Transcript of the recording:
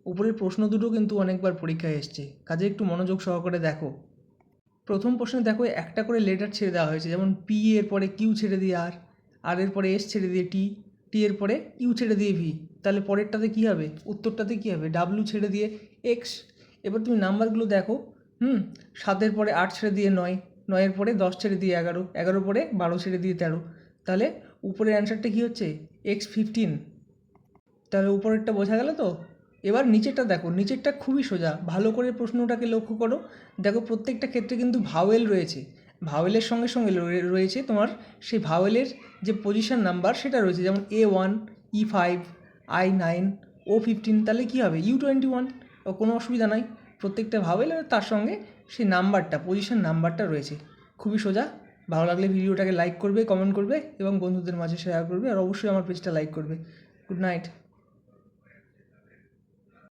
উপরের প্রশ্ন দুটো কিন্তু অনেকবার পরীক্ষায় এসছে, কাজে একটু মনোযোগ সহকারে দেখো। প্রথম প্রশ্নে দেখো একটা করে লেটার ছেড়ে দেওয়া হয়েছে, যেমন পি এর পরে কিউ ছেড়ে দিয়ে আর এর পরে এস ছেড়ে দিয়ে টি, টি এর পরে ইউ ছেড়ে দিয়ে ভি। তাহলে পরেরটাতে কী হবে, উত্তরটাতে কী হবে, ডাব্লিউ ছেড়ে দিয়ে এক্স। এবার তুমি নাম্বারগুলো দেখো, 7-এর পরে 8 ছেড়ে দিয়ে 9, 9-এর পরে 10 ছেড়ে দিয়ে 11, 11-এর পরে 12 ছেড়ে দিয়ে 13। তাহলে উপরের অ্যান্সারটা কী হচ্ছে, X15। তাহলে উপরেরটা বোঝা গেল তো। এবার নিচেরটা দেখো, নিচেরটা খুবই সোজা, ভালো করে প্রশ্নটাকে লক্ষ্য করো। দেখো প্রত্যেকটা ক্ষেত্রে কিন্তু ভাওয়েল রয়েছে, ভাওয়েলের সঙ্গে সঙ্গে রয়েছে তোমার সেই ভাওয়েলের যে পজিশন নাম্বার সেটা রয়েছে, যেমন A1, E5, I9, O15। তাহলে কী হবে, U21। কোনো অসুবিধা নাই, প্রত্যেকটা ভাওয়েল আর তার সঙ্গে সেই নাম্বারটা, পজিশন নাম্বারটা রয়েছে। খুবই সোজা। ভালো লাগলে ভিডিওটাকে লাইক করবে, কমেন্ট করবে এবং বন্ধুদের মাঝে শেয়ার করবে, আর অবশ্যই আমার পেজটা লাইক করবে। Good night.